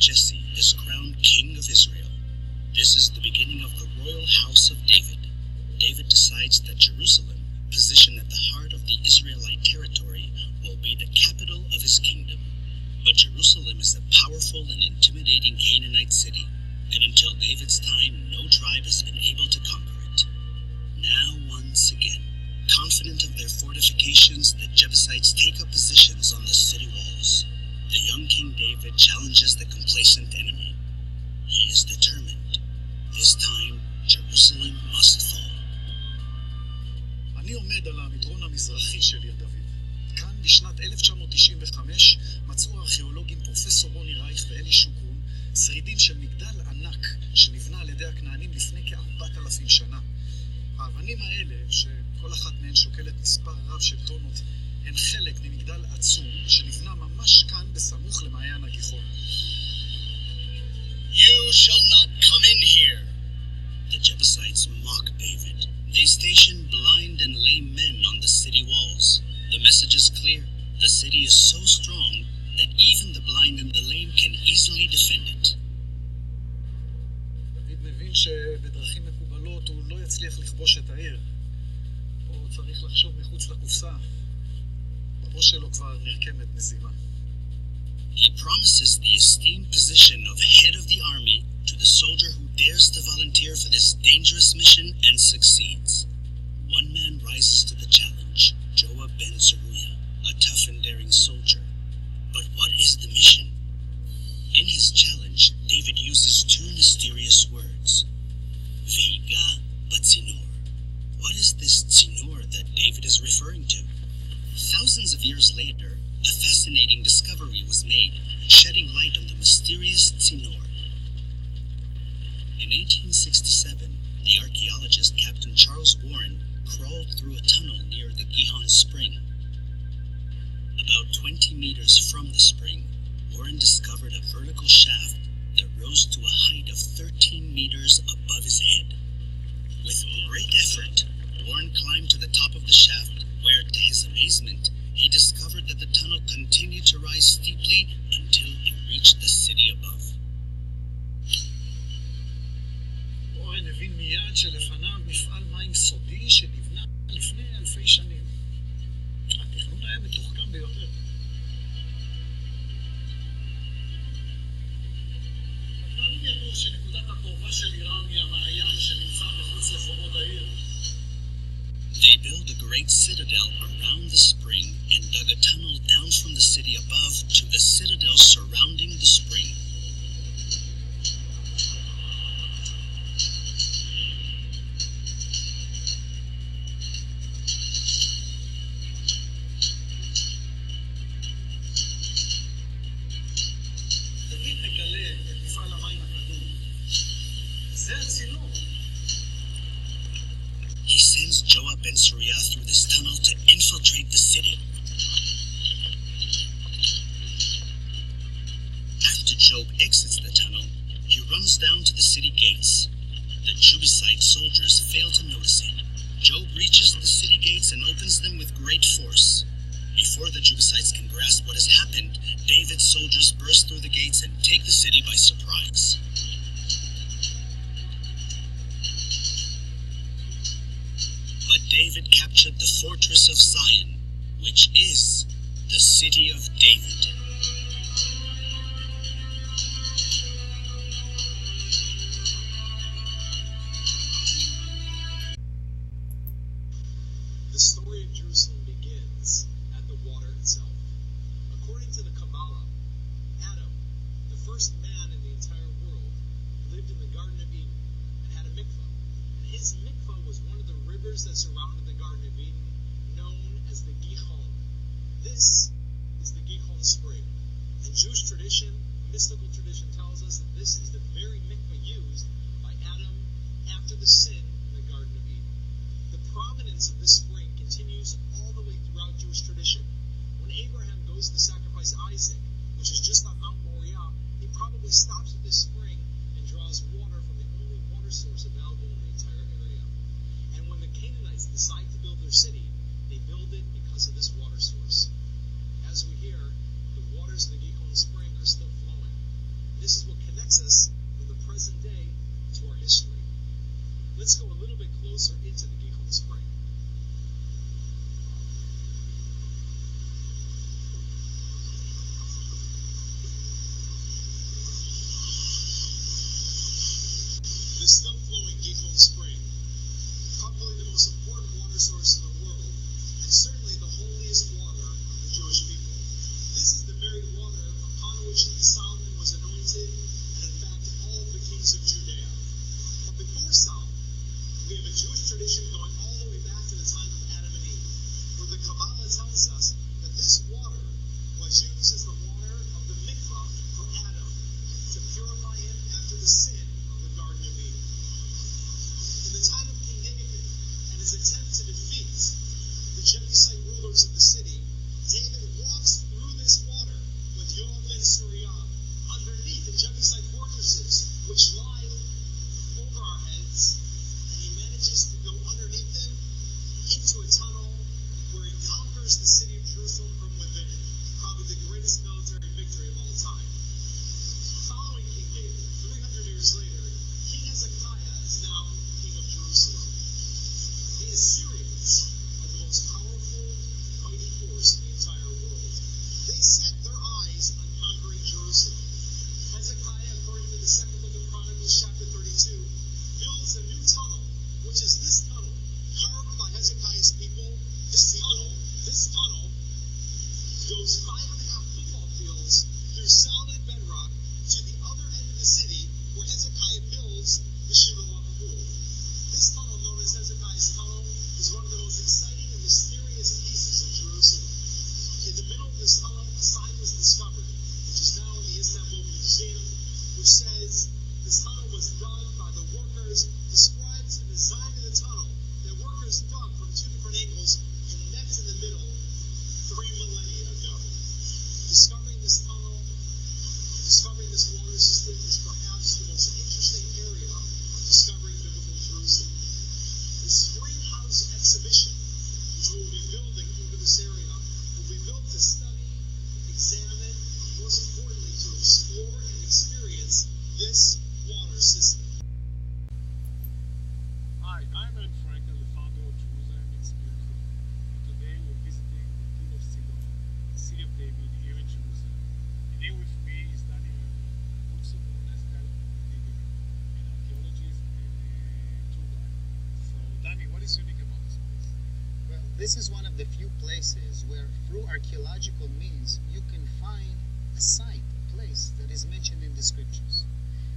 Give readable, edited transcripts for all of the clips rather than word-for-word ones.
Jesse is crowned king of Israel. This is the beginning of the royal house of David. David decides that Jerusalem, positioned at the heart of the Israelite territory, will be the capital of his kingdom. But Jerusalem is a powerful and intimidating Canaanite city, and until David's time, no tribe has been able to conquer it. Now, once again, confident of their fortifications, the Jebusites take up positions on the city walls. The young King David challenges the complacent enemy. He is determined. This time, Jerusalem must fall. אני עומד על המדרון המזרחי של עיר דוד. כאן בשנת 1995 מצאו הארכיאולוגים פרופסור רוני רייך ואלי שוקרון שרידים של מגדל ענק שנבנה על ידי הכנענים לפני כ-4,000 שנה. האבנים האלה, שכל אחת מהן שוקלת מספר רב של טונות, הן חלק ממגדל עצום שנבנה ממש כאן בסמוך למעיין הגיחון. You shall not come in here. The Jebusites mock David. They station blind and lame men on the city walls. The message is clear. The city is so strong that even the blind and the lame can easily defend it. דוד מבין שבדרכים מקובלות הוא לא יצליח לכבוש את העיר. הוא צריך לחשוב מחוץ לקופסה. בראש שלו כבר נרקמת מזימה. He promises the esteemed position of head of the army to the soldier who dares to volunteer for this dangerous mission and succeeds. One man rises to the challenge, Joab ben Zeruiah, a tough and daring soldier. But what is the mission? In his challenge, David uses two mysterious words, Viga Batzinor. What is this Tzinor that David is referring to? Thousands of years later, a fascinating discovery was made, shedding light on the mysterious Tzinor. In 1867, the archaeologist Captain Charles Warren crawled through a tunnel near the Gihon spring. About 20 meters from the spring, Warren discovered a vertical shaft that rose to a height of 13 meters above his head. With great effort, Warren climbed to the top of the shaft, where, to his amazement, he discovered that the tunnel continued to rise steeply until it reached the city above. אורן הבין מיד שלפניו מפעל מים סודי שנבנה לפני אלפי שנים. התכנון היה מתוחכם ביותר. הכנענים ידעו שנקודת התורפה של איראן היא המעיין שנמצא מחוץ לחומות העיר. They built a great citadel around the spring and dug a tunnel down from the city above to the citadel surrounding the spring. דוד מגלה את מפעל המים הקדום. זה הצינור. He sends Joab ben Zeruiah through this tunnel to infiltrate the city. After Joab exits the tunnel, he runs down to the city gates. The Jebusite soldiers fail to notice him. Joab reaches the city gates and opens them with great force. Before the Jebusites can grasp what has happened, David's soldiers burst through the gates and take the city by surprise. But David captured the fortress of Zion, which is the city of David. The story of Jerusalem begins at the water itself. According to the Kabbalah, Adam, the first man in the entire world, lived in the Garden of Eden and had a mikvah. And his mikvah was one of the rivers that surrounded the Garden of Eden, known as the Gihon. This is the Gihon spring. And Jewish tradition, mystical tradition, tells us that this is the very mikvah used by Adam after the sin in the Garden of Eden. The prominence of this spring continues all the way throughout Jewish tradition. When Abraham goes to sacrifice Isaac, which is just on Mount Moriah, he probably stops at this spring and draws water from the only water source available in the entire area. And when the Canaanites decide to build their city, they build it because of this water source. As we hear, the waters of the Gihon spring are still flowing. This is let's go a little bit closer into the Gihon spring. The still-flowing Gihon spring, probably the most important water source in the world, and certainly the holiest water of the Jewish people. This is the very water upon which Solomon was anointed, and in fact all of the kings of Judea. But before Solomon, we have a Jewish tradition going all the way back to the time of Adam and Eve, where the Kabbalah tells us that this water was used as the water of the mikvah for Adam to purify him after the sin of the Garden of Eden. In the time of King David and his attempt to defeat the Jebusite rulers of the city, David walks through this water with Yoav ben Suriyah underneath the Jebusite fortresses, which lie over our heads, and he manages to go underneath them into a tunnel where he conquers the city of Jerusalem from within. Probably the greatest military victory of all time. Following King David, 300 years later, King Hezekiah is now king of Jerusalem. The Assyrians are the most powerful, mighty force in the entire world. They set their eyes on conquering Jerusalem. Hezekiah, according to the second book of Chronicles, chapter 32, builds a new tunnel, which is this tunnel, carved by Hezekiah's people. This tunnel goes 5.5 football fields through solid bedrock to the other end of the city, where Hezekiah builds the Siloan pool. This tunnel, known as Hezekiah's tunnel, is one of the most exciting and mysterious pieces of Jerusalem. In the middle of this tunnel, a sign was discovered, which is now in the Istanbul Museum, which says this tunnel was dug by the workers, describes the design of the tunnel that workers dug from two different angles and met in the middle 3 millennia ago. Discovering this tunnel, discovering this water system is perhaps the most interesting area of discovering biblical Jerusalem. The Spring House exhibition, which we will be building over this area, will be built to study, examine, and most importantly, to explore and experience this water system. Hi, I'm Ed Frankel, the founder of Jerusalem Experience, and today we're visiting the Pool of Siloan, the City of David here in Jerusalem. And here with me is Daniel, also known as Digger, an archaeologist and tour guide. So, Danny, what is unique about this place? Well, this is one of the few places where, through archaeological means, you can find a site, a place that is mentioned in the scriptures.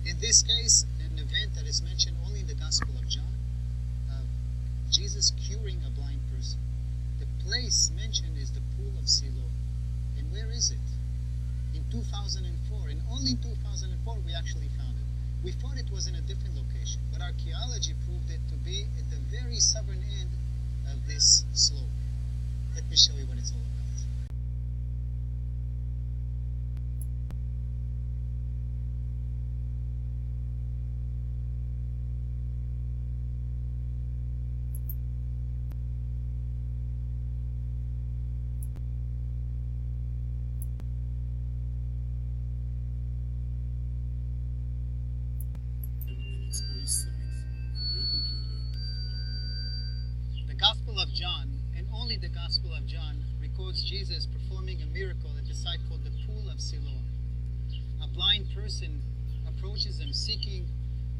In this case, an event that is mentioned only in the Gospel of John, Jesus curing a blind person. The place mentioned is the Pool of Siloan. And where is it? In 2004, and only in 2004 we actually found it. We thought it was in a different location, but archaeology proved it to be at the very southern end of this slope. Let me show you what it's all about. The Gospel of John, and only the Gospel of John, records Jesus performing a miracle at the site called the Pool of Siloan. A blind person approaches him seeking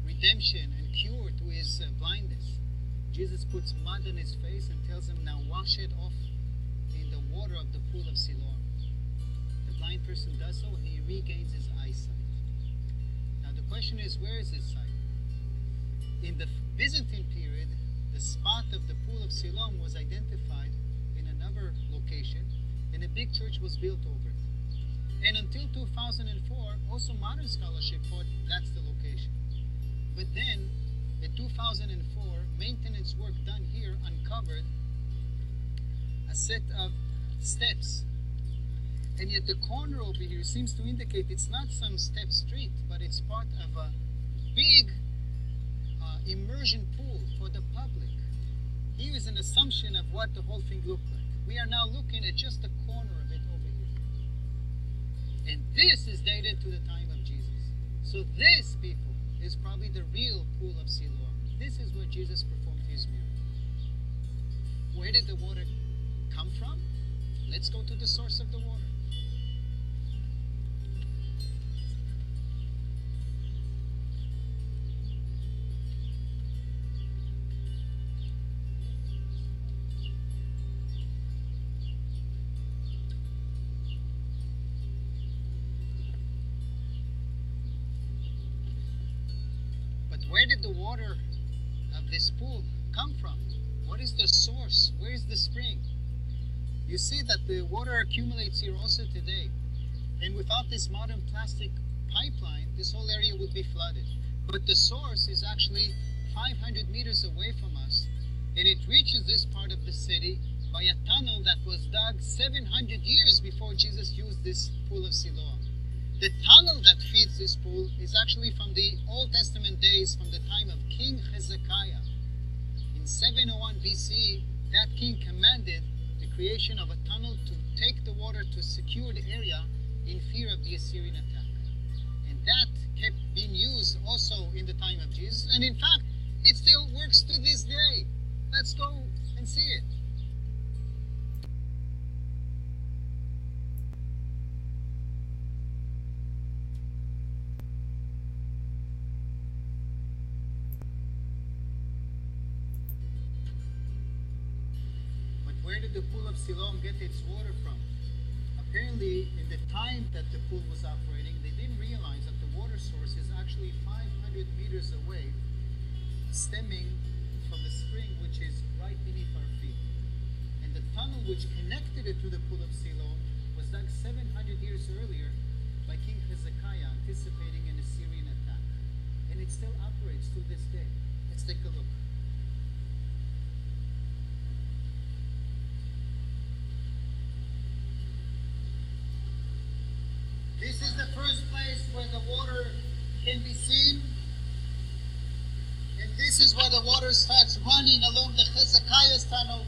redemption and cure to his blindness. Jesus puts mud on his face and tells him, now wash it off in the water of the Pool of Siloan. The blind person does so and he regains his eyesight. Now the question is, where is this site? In the Byzantine period, the spot of the Pool of Siloam was identified in another location, and a big church was built over it. And until 2004, also modern scholarship thought that's the location. But then, in 2004, maintenance work done here uncovered a set of steps. And yet the corner over here seems to indicate it's not some step street, but it's part of a big immersion pool for the public. Here is an assumption of what the whole thing looked like. We are now looking at just the corner of it over here. And this is dated to the time of Jesus. So this, people, is probably the real Pool of Siloam. this is where Jesus performed his miracle. Where did the water come from? Let's go to the source of the water. Where did the water of this pool come from? What is the source? Where is the spring? You see that the water accumulates here also today. And without this modern plastic pipeline, this whole area would be flooded. But the source is actually 500 meters away from us. And it reaches this part of the city by a tunnel that was dug 700 years before Jesus used this pool of Siloan. The tunnel that feeds this pool is actually from the Old Testament days, from the time of King Hezekiah. In 701 BC, that king commanded the creation of a tunnel to take the water to a secured area in fear of the Assyrian attack. And that kept being used also in the time of Jesus. And in fact, it still works to this day. Let's go and see it. Where did the pool of Siloam get its water from? Apparently, in the time that the pool was operating, they didn't realize that the water source is actually 500 meters away, stemming from a spring which is right beneath our feet. And the tunnel which connected it to the pool of Siloam was dug 700 years earlier by King Hezekiah, anticipating an Assyrian attack. And it still operates to this day. Let's take a look. This is the first place where the water can be seen. And this is where the water starts running along the Hezekiah's tunnel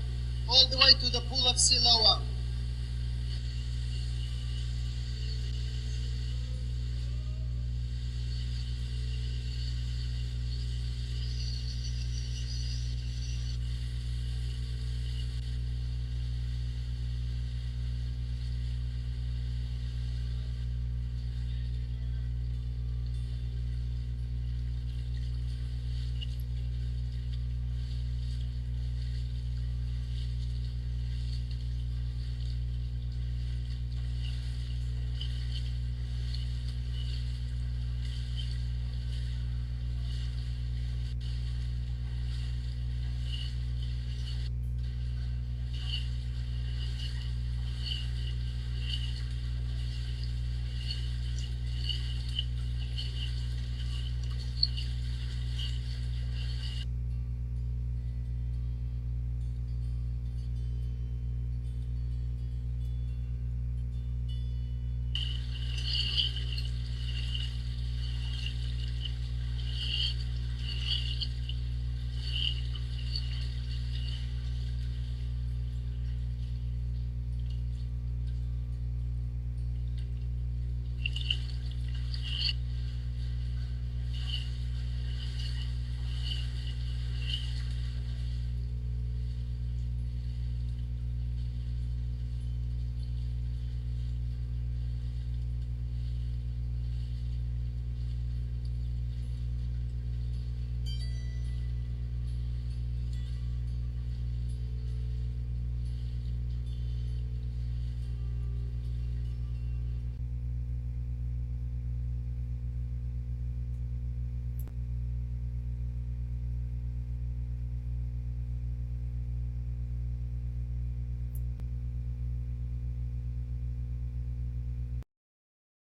all the way to the pool of Siloan.